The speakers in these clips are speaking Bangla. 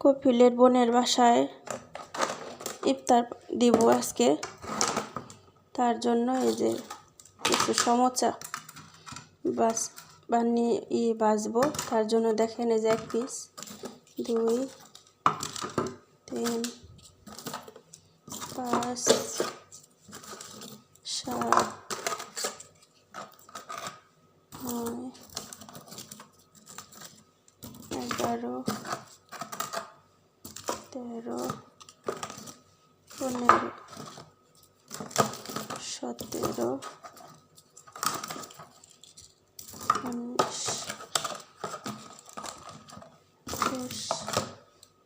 কপিলের বোনের বাসায় ইফতার দিব আজকে, তার জন্য এই যে কিছু সমোসা বাজবো। তার জন্য দেখেন এই যে 1 পিস 2 3 5 7 9 11 13 15 17 19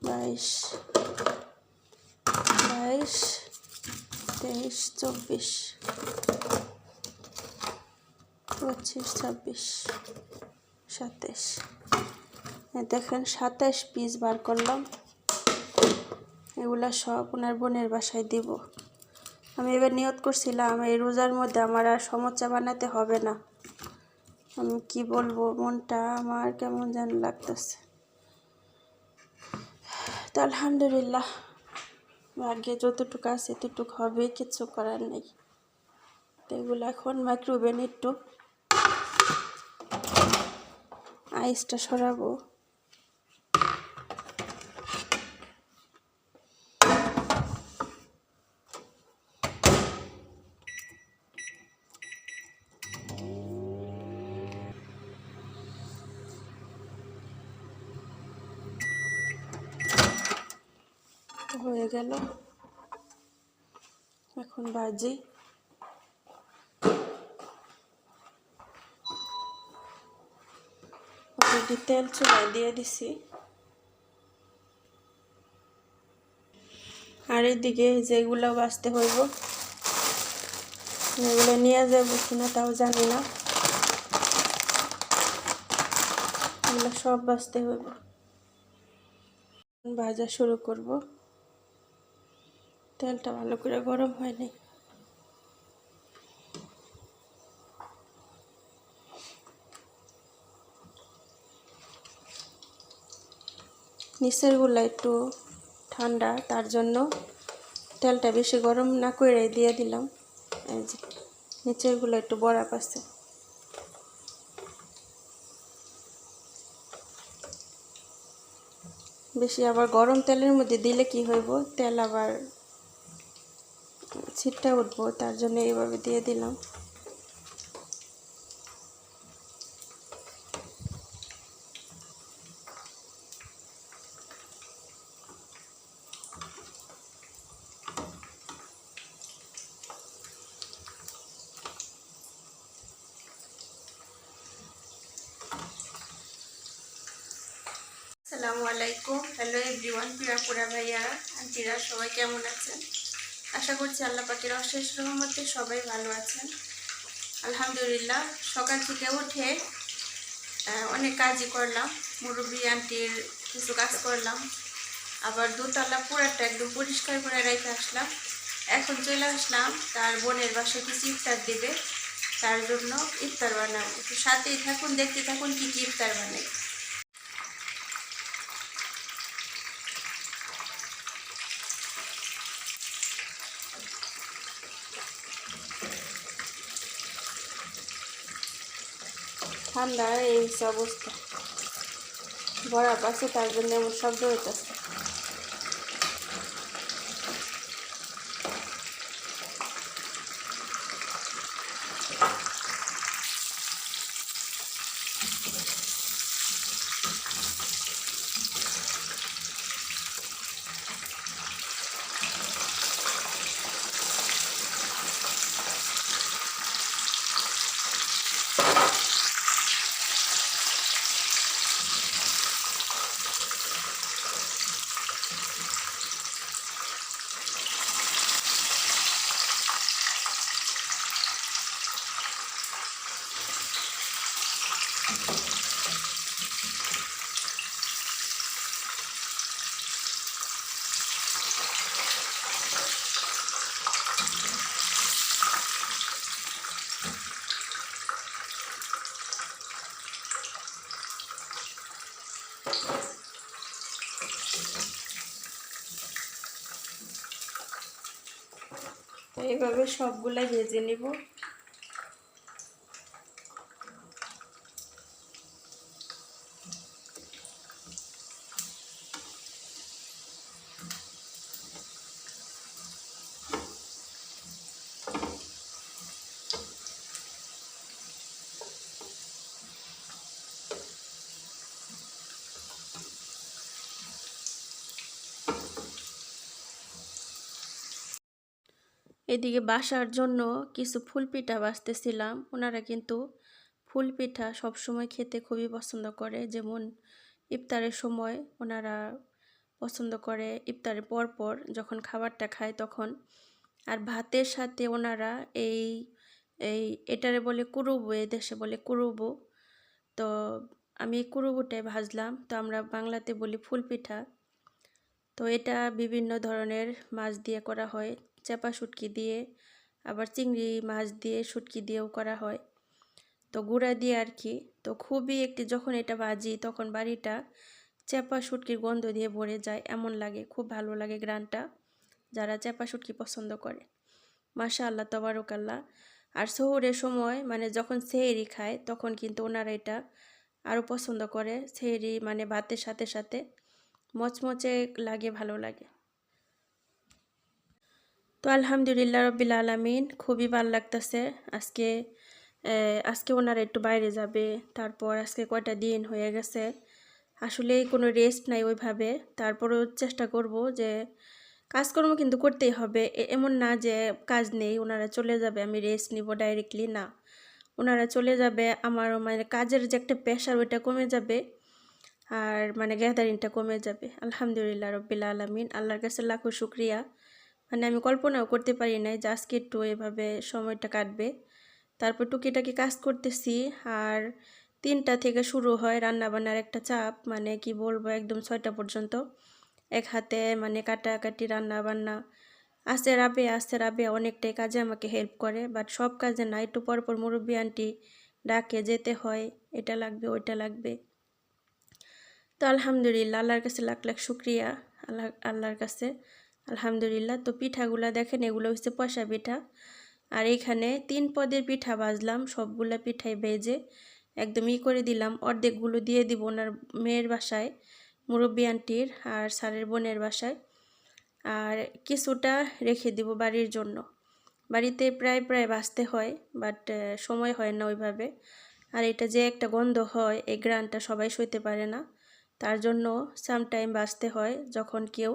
20 22 23 24 25 26 27 দেখেন 27 পিস বার করলাম। এগুলা সব ওনার বোনের বাসায় দিব। আমি এবার নিয়ত করছিলাম এই রোজার মধ্যে আমার আর সমোসা বানাতে হবে না। আমি কি বলবো, মনটা আমার কেমন যেন লাগতেছে। তো আলহামদুলিল্লাহ, ভাগ্যে যতটুকু আছে ততটুকু হবে, কিছু করার নেই। তো এগুলো এখন মাইক্রোওভেনে একটু আইসটা সরাবো। হয়ে গেল, এখন বাজি। অলরেডি তেল চুলায় দিয়ে দিছি। আর এইদিকে যেগুলো বাছতে হইব, এগুলো নিয়ে যাবো কিনা তাও জানি না। এগুলো সব বাছতে হইব। ভাজা শুরু করব। তেলটা ভালো করে গরম হয়নি। নিচের গুলা একটু ঠান্ডা, তার জন্য তেলটা বেশি গরম না করে দিয়ে দিলাম। এই যে নিচের গুলা একটু বরফ আছে। বেশি আবার গরম তেলের মধ্যে দিলে কি হইব, তেল আবার ছিটটা উঠবো, তার জন্য এইভাবে দিয়ে দিলাম। আসসালামু আলাইকুম, হ্যালো এভরিওয়ান, প্রিয়াপুরা ভাইয়ারা আন্টিরা সবাই কেমন আছেন? আশা করছি আল্লাহ পাকের অশেষ রহমতে সবাই ভালো আছেন। আলহামদুলিল্লাহ, সকাল থেকে উঠে অনেক কাজই করলাম। মুরব্বী আন্টির কিছু কাজ করলাম, আবার দোতলা পুরাটা একদম পরিষ্কার করে রেখে আসলাম। এখন চলে আসলাম তার বোনের বাসায় কিছু ইফতার দেবে, তার জন্য ইফতার বানাবো। তো সাথেই থাকুন, দেখতে থাকুন কি কি ইফতার বানাই। ঠান্ডা এই অবস্থা, বরফ আছে, তার জন্য এমন শব্দ হইতেছে। এইভাবে সবগুলা ভেজে নিব। এদিকে বাসার জন্য কিছু ফুল পিঠা বাছতেছিলাম। ওনারা কিন্তু ফুল পিঠা সবসময় খেতে খুবই পছন্দ করে, যেমন ইফতারের সময় ওনারা পছন্দ করে, ইফতারের পর যখন খাবারটা খায় তখন। আর ভাতের সাথে ওনারা এই এই এটারে বলে কুরুবু, এই দেশে বলে কুরুবু। তো আমি কুরুবুটাই ভাজলাম, তো আমরা বাংলাতে বলি ফুল পিঠা। তো এটা বিভিন্ন ধরনের মাছ দিয়ে করা হয়, চাপা শুটকি দিয়ে, আবার চিংড়ি মাছ দিয়ে শুটকি দিয়েও করা হয়, তো গুঁড়া দিয়ে আর কি। তো খুবই একটি যখন এটা ভাজি তখন বাড়িটা চাপা শুটকির গন্ধ দিয়ে ভরে যায়, এমন লাগে, খুব ভালো লাগে গ্রানটা, যারা চাপা শুটকি পছন্দ করে। মাশাআল্লাহ তাবারাকাল্লাহ। আর সহুরের সময় মানে যখন সেহরি খায় তখন কিন্তু ওনারা এটা আরও পছন্দ করে। সেহরি মানে ভাতের সাথে সাথে মচমচে লাগে, ভালো লাগে। তো আলহামদুলিল্লাহ রব্বিল আলামিন, খুবই ভালো লাগতেছে। আজকে ওনারা একটু বাইরে যাবে, তারপর আজকে কয়টা দিন হয়ে গেছে, আসলে কোনো রেস্ট নাই ওইভাবে। তারপরেও চেষ্টা করব যে কাজকর্ম কিন্তু করতেই হবে, এমন না যে কাজ নেই, ওনারা চলে যাবে আমি রেস্ট নিব ডাইরেক্টলি, না। ওনারা চলে যাবে, আমার মানে কাজের যে একটা প্রেশার ওইটা কমে যাবে, আর মানে গ্যাদারিংটা কমে যাবে। আলহামদুলিল্লাহ রব্বিল আলামিন, আল্লাহর কাছে লাখো শুক্রিয়া। মানে আমি কল্পনাও করতে পারি নাই যে আজকে একটু এভাবে সময়টা কাটবে। তারপর টুকিটাকি কাজ করতেছি, আর 3টা থেকে শুরু হয় রান্নাবান্নার একটা চাপ, মানে কি বলবো, একদম 6টা পর্যন্ত এক হাতে মানে কাটাকাটি রান্নাবান্না। আসতে রাবে অনেকটাই কাজে আমাকে হেল্প করে, বাট সব কাজে না, একটু পরপর মুরব্বি আন্টি ডাকে যেতে হয়, এটা লাগবে ওইটা লাগবে। তো আলহামদুলিল্লাহ, আল্লাহর কাছে লাখ লাখ শুক্রিয়া, আল্লাহর কাছে আলহামদুলিল্লাহ। তো পিঠাগুলা দেখেন, এগুলো হচ্ছে পয়সা পিঠা। আর এইখানে 3 পদের পিঠা ভাজলাম, সবগুলা পিঠাই ভেজে একদম করে দিলাম। অর্ধেকগুলো দিয়ে দিব ওনার মেয়ের বাসায়, মুরব্বি আন্টির আর স্যারের বোনের বাসায়, আর কিছুটা রেখে দিব বাড়ির জন্য। বাড়িতে প্রায় ভাজতে হয়, বাট সময় হয় না ওইভাবে। আর এটা যে একটা গন্ধ হয়, এই গ্রানটা সবাই সইতে পারে না, তার জন্য সামটাইম বাজতে হয়, যখন কেউ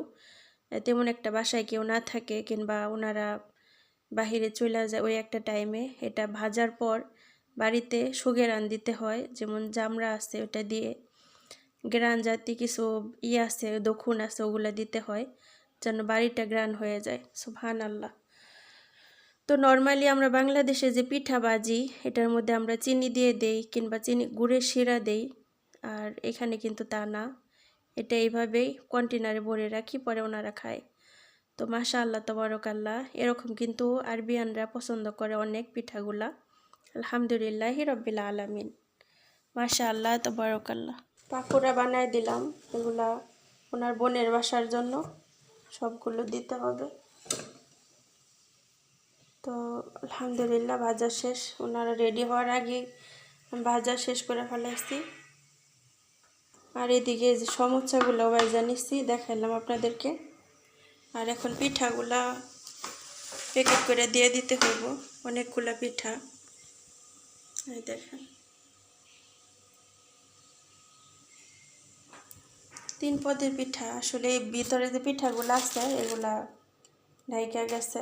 তেমন একটা বাসায় কেউ না থাকে, কিংবা ওনারা বাহিরে চলে যায়, ওই একটা টাইমে এটা ভাজার পর বাড়িতে সুগেরান দিতে হয়, যেমন জামরা আছে ওটা দিয়ে, গ্রান জাতি কিছু আছে, দক্ষুণ আছে, ওগুলো দিতে হয় যেন বাড়িটা গ্রান হয়ে যায়। সুবহানাল্লাহ। তো নর্মালি আমরা বাংলাদেশে যে পিঠা ভাজি, এটার মধ্যে আমরা চিনি দিয়ে দেই, কিংবা গুড়ের শিরা দেই, আর এখানে কিন্তু তা না, এটা এইভাবেই কন্টেনারে ভরে রাখি, পরে ওনারা খায়। তো মাশাআল্লাহ তাবারাকাল্লাহ, এরকম কিন্তু আরবিয়ানরা পছন্দ করে অনেক পিঠাগুলা। আলহামদুলিল্লাহি রব্বিল আলামিন, মাশাআল্লাহ তাবারাকাল্লাহ। পাকোড়া বানায় দিলাম, এগুলা ওনার বোনের বাসার জন্য সবগুলো দিতে হবে। তো আলহামদুলিল্লাহ ভাজা শেষ, ওনারা রেডি হওয়ার আগে ভাজা শেষ করে ফেলাইছি। আর এদিকে যে সমোসাগুলো ভাজা নিচ্ছি, দেখাইলাম আপনাদেরকে। আর এখন পিঠাগুলা প্যাকেট করে দিয়ে দিতে হইব, অনেকগুলা পিঠা, এই দেখেন 3 পদের পিঠা। আসলে ভিতরে যে পিঠাগুলো আছে এগুলা ঢাইকা গেছে।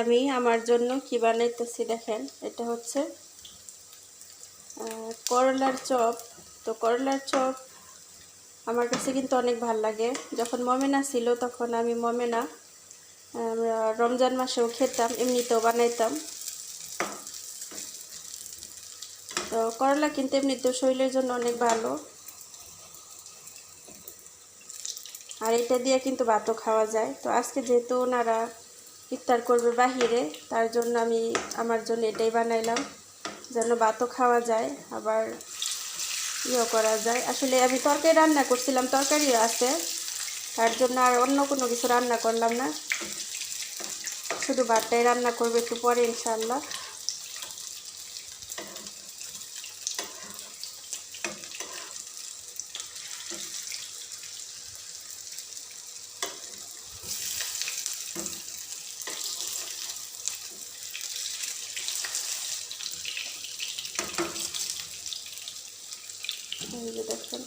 আমি আমার জন্য কি বানাইতেছি দেখেন, এটা হচ্ছে করলার চপ। তো করলার চপ আমার কাছে কিন্তু অনেক ভালো লাগে। যখন মমেনা ছিল তখন আমি মমেনা রমজান মাসেও খেতাম, এমনিতেও বানাইতাম। তো করলা কিন্তু এমনিতেও শরীরের জন্য অনেক ভালো, আর এটা দিয়ে কিন্তু ভাতও খাওয়া যায়। তো আজকে যেহেতু ওনারা ইফতার করবে বাহিরে, তার জন্য আমি আমার জন্য এটাই বানাইলাম, যেন ভাতও খাওয়া যায় আবার ইয়ে করা যায়। আসলে আমি তরকারি রান্না করছিলাম, তরকারিও আছে, তার জন্য আর অন্য কোনো কিছু রান্না করলাম না, শুধু ভাতটাই রান্না করবে একটু পরে ইনশাআল্লাহ। এই যে দেখুন,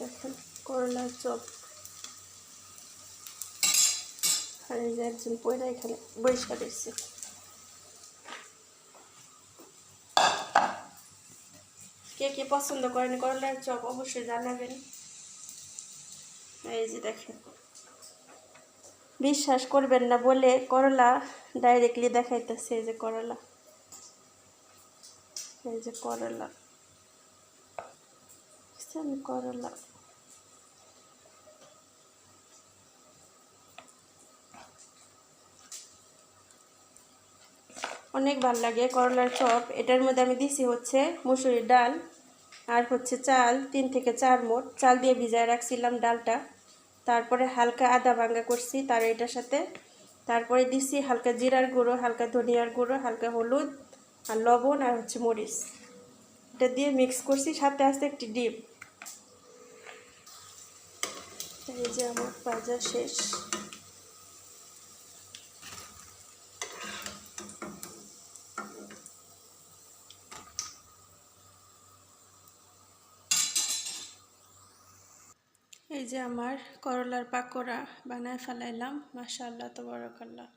দেখুন করলার চপ। আর এই যে একজন পয়লা এখানে বরিষ্কার দিচ্ছে। কে কে পছন্দ করেন করলার চপ অবশ্যই জানাবেন। এই যে দেখেন, বিশ্বাস করবেন না বলে করলা ডাইরেক্টলি দেখাইতেছে। এই যে করলা, এই যে করলা, করলা অনেক ভালো লাগে করলার চপ। এটার মধ্যে আমি দিছি হচ্ছে মুসুরির ডাল আর হচ্ছে চাল, 3 থেকে 4 মোট চাল দিয়ে ভিজায় রাখছিলাম ডালটা, তারপরে হালকা আদা ভাঙ্গা করছি তার এটার সাথে, তারপরে দিছি হালকা জিরার গুঁড়ো, হালকা ধনিয়ার গুঁড়ো, হালকা হলুদ আর লবণ আর হচ্ছে মরিচ, এটা দিয়ে মিক্স করছি, সাথে আছে একটি ডিম। এই যে আমার ভাজা শেষ। এই যে আমার করলার পাকোড়া বানায় ফেলাইলাম, মাশাআল্লাহ তাবারাকাল্লাহ।